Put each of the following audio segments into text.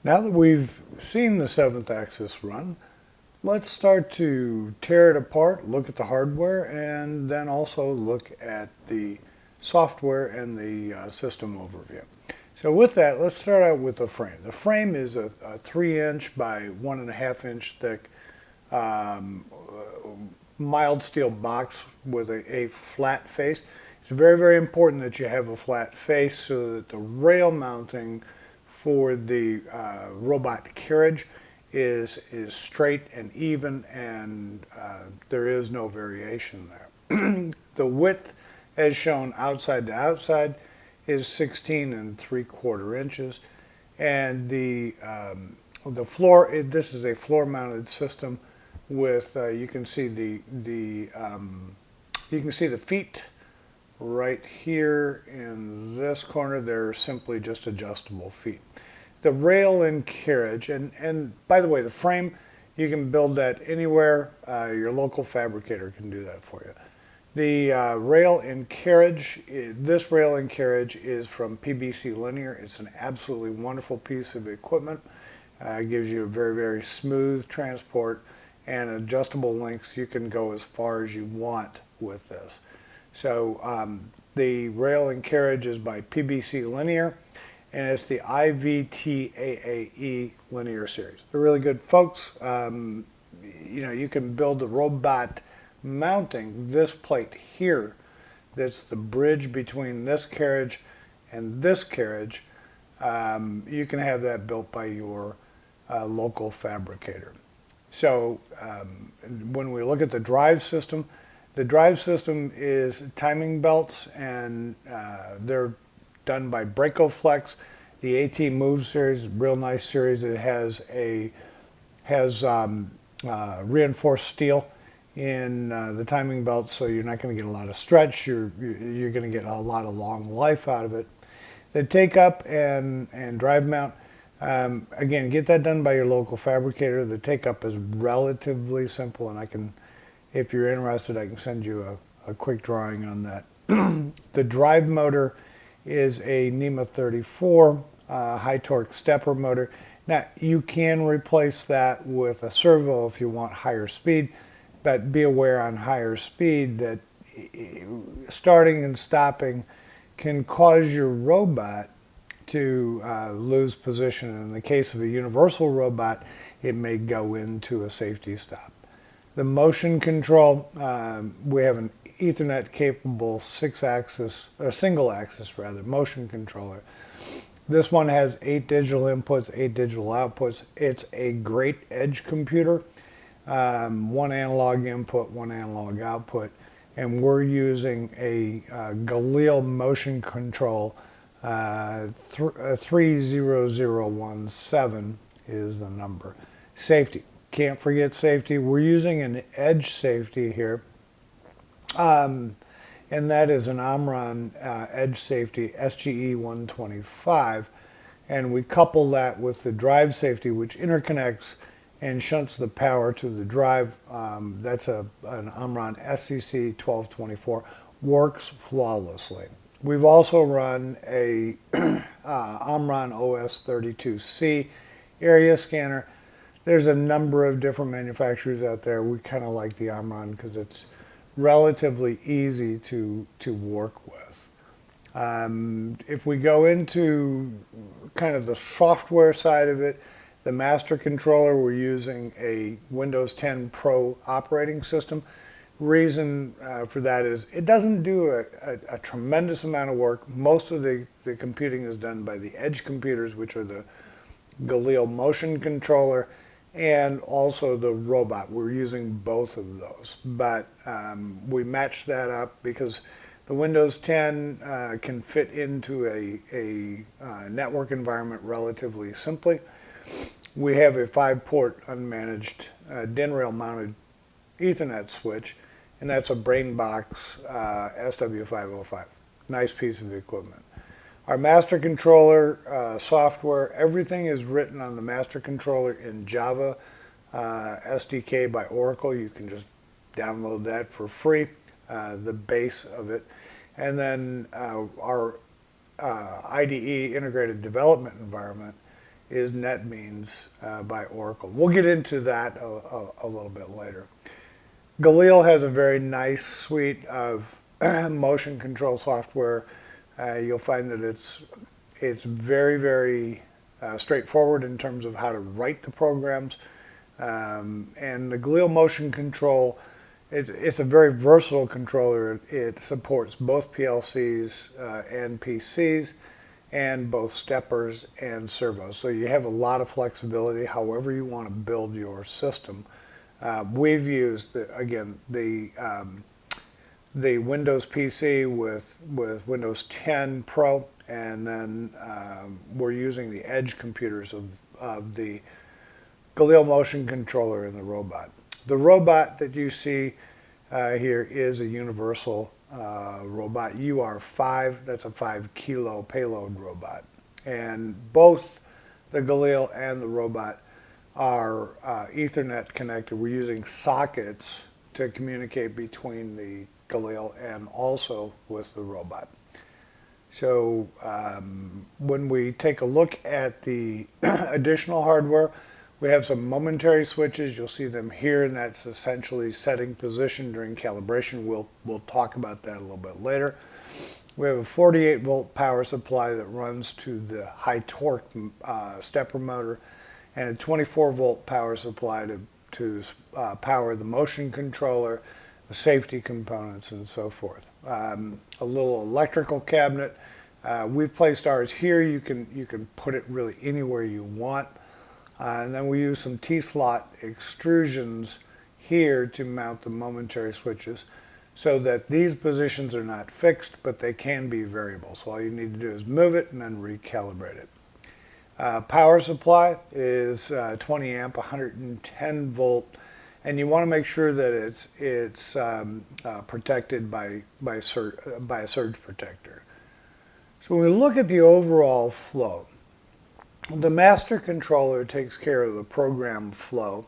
Now that we've seen the 7th axis run, let's start to tear it apart, look at the hardware, and then also look at the software and the system overview. So with that, let's start out with the frame. The frame is a 3-inch by 1.5-inch thick mild steel box with a flat face. It's very, very important that you have a flat face so that the rail mounting for the robot carriage is straight and even, and there is no variation there. The width, as shown outside to outside, is 16 3/4 inches, and the floor. This is a floor-mounted system with you can see the feet right here in this corner. They're simply just adjustable feet. The rail and carriage, and by the way, the frame, you can build that anywhere. Your local fabricator can do that for you. The rail and carriage, this rail and carriage is from PBC Linear. It's an absolutely wonderful piece of equipment. It gives you a very, very smooth transport and adjustable lengths. You can go as far as you want with this. So the rail and carriage is by PBC Linear, and it's the IVTAAE Linear Series. They're really good folks. You can build a robot mounting this plate here that's the bridge between this carriage and this carriage. You can have that built by your local fabricator. So when we look at the drive system is timing belts, and they're done by BracoFlex. The AT Move series, real nice series. It has reinforced steel in the timing belt, so you're not going to get a lot of stretch. You're going to get a lot of long life out of it. The take up and drive mount. Again, get that done by your local fabricator. The take up is relatively simple, and if you're interested, I can send you a quick drawing on that. The drive motor is a NEMA 34 high torque stepper motor. Now, you can replace that with a servo if you want higher speed, but be aware on higher speed that starting and stopping can cause your robot to lose position. In the case of a universal robot, it may go into a safety stop. The motion control, we have an Ethernet capable single axis motion controller. This one has 8 digital inputs, 8 digital outputs. It's a great edge computer. 1 analog input, 1 analog output, and we're using a Galil Motion Controller 30017 is the number. Safety. Can't forget safety. We're using an edge safety here, and that is an Omron edge safety SGE 125, and we couple that with the drive safety, which interconnects and shunts the power to the drive. That's an Omron SCC 1224, works flawlessly. We've also run a Omron OS 32C area scanner. There's a number of different manufacturers out there. We kind of like the Omron because it's relatively easy to work with. If we go into kind of the software side of it, the master controller, we're using a Windows 10 Pro operating system. Reason for that is it doesn't do a tremendous amount of work. Most of the computing is done by the edge computers, which are the Galil Motion Controller and also the robot. We're using both of those, but we match that up because the Windows 10 can fit into a network environment relatively simply. We have a 5-port unmanaged DIN rail mounted Ethernet switch, and that's a BrainBox SW505. Nice piece of equipment. Our master controller software, everything is written on the master controller in Java SDK by Oracle. You can just download that for free, the base of it. And then our IDE, Integrated Development Environment, is NetBeans by Oracle. We'll get into that a little bit later. Galil has a very nice suite of motion control software. You'll find that it's very, very straightforward in terms of how to write the programs. And the Galil Motion Control, it's a very versatile controller. It supports both PLCs and PCs, and both steppers and servos. So you have a lot of flexibility however you want to build your system. We've used, again, the Windows PC with Windows 10 Pro, and then we're using the edge computers of the Galil Motion Controller and the robot. The robot that you see here is a universal robot, UR5. That's a 5 kilo payload robot. And both the Galil and the robot are Ethernet connected. We're using sockets to communicate between the Galil and also with the robot. So when we take a look at the additional hardware, we have some momentary switches. You'll see them here, and that's essentially setting position during calibration. We'll talk about that a little bit later. We have a 48 volt power supply that runs to the high torque stepper motor, and a 24 volt power supply to power the motion controller, the safety components, and so forth. A little electrical cabinet. We've placed ours here. You can put it really anywhere you want. And then we use some T-slot extrusions here to mount the momentary switches so that these positions are not fixed, but they can be variable. So all you need to do is move it and then recalibrate it. Power supply is 20 amp, 110 volt, and you want to make sure that it's protected by a surge protector. So when we look at the overall flow, the master controller takes care of the program flow,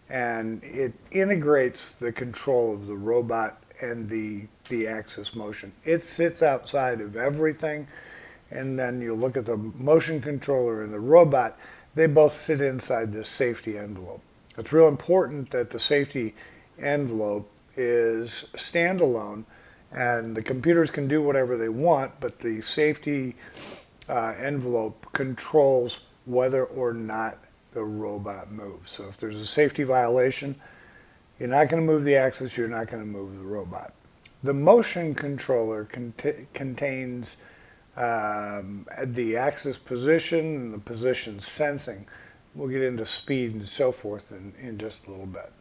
and it integrates the control of the robot and the axis motion. It sits outside of everything, and then you look at the motion controller and the robot, they both sit inside this safety envelope. It's real important that the safety envelope is standalone, and the computers can do whatever they want, but the safety envelope controls whether or not the robot moves. So if there's a safety violation, you're not going to move the axis, you're not going to move the robot. The motion controller contains the axis position and the position sensing. We'll get into speed and so forth in just a little bit.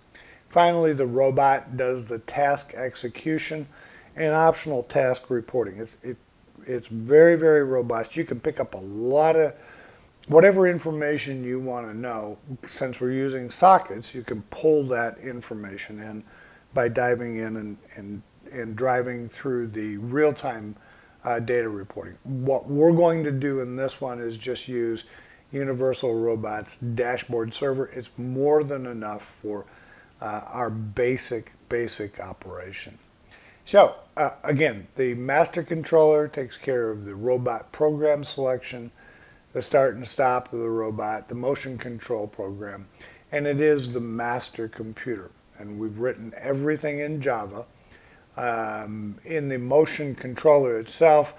Finally, the robot does the task execution and optional task reporting. It's very, very robust. You can pick up a lot of whatever information you want to know. Since we're using sockets, you can pull that information in by diving in and driving through the real-time data reporting. What we're going to do in this one is just use Universal Robot's dashboard server. It's more than enough for our basic operation. So again, the master controller takes care of the robot program selection, the start and stop of the robot, the motion control program, and it is the master computer. And we've written everything in Java. In the motion controller itself,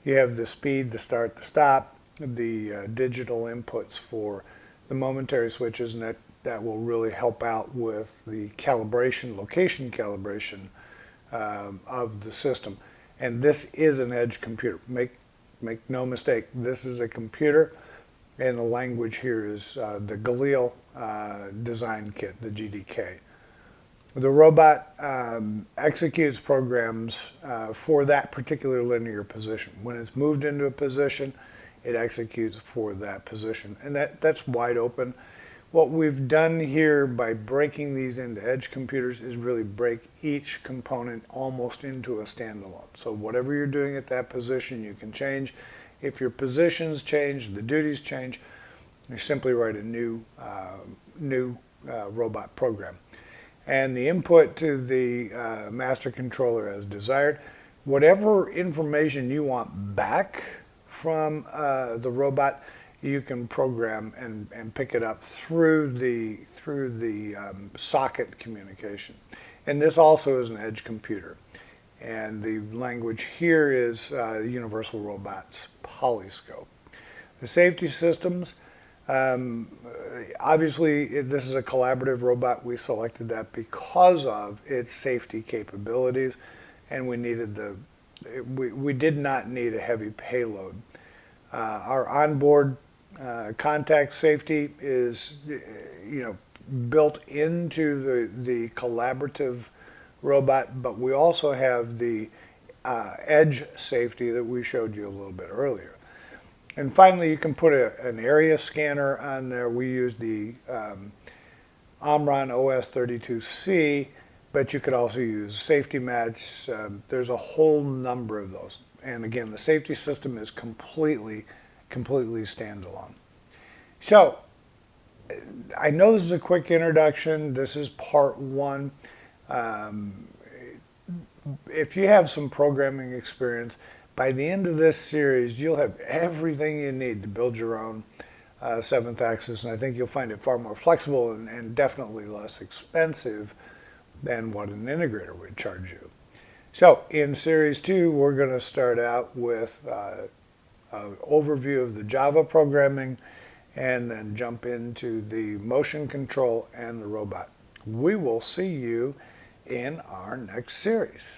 you have the speed, the start, the stop, the digital inputs for the momentary switches, and that will really help out with the calibration, location calibration of the system. And this is an edge computer. Make no mistake, this is a computer, and the language here is the Galil design kit, the GDK. The robot executes programs for that particular linear position. When it's moved into a position, it executes for that position, and that's wide open. What we've done here by breaking these into edge computers is really break each component almost into a standalone. So whatever you're doing at that position, you can change. If your positions change, the duties change, you simply write a new robot program. And the input to the master controller as desired. Whatever information you want back from the robot, you can program and pick it up through the socket communication. And this also is an edge computer. And the language here is Universal Robots Polyscope. The safety systems, obviously this is a collaborative robot. We selected that because of its safety capabilities, and we did not need a heavy payload. Our onboard contact safety is built into the collaborative robot, but we also have the edge safety that we showed you a little bit earlier. And finally, you can put an area scanner on there. We use the Omron OS32C, but you could also use safety match. There's a whole number of those. And again, the safety system is completely standalone. So, I know this is a quick introduction. This is part one. If you have some programming experience, by the end of this series, you'll have everything you need to build your own seventh axis, and I think you'll find it far more flexible and definitely less expensive than what an integrator would charge you. So in series 2, we're going to start out with an overview of the Java programming and then jump into the motion control and the robot. We will see you in our next series.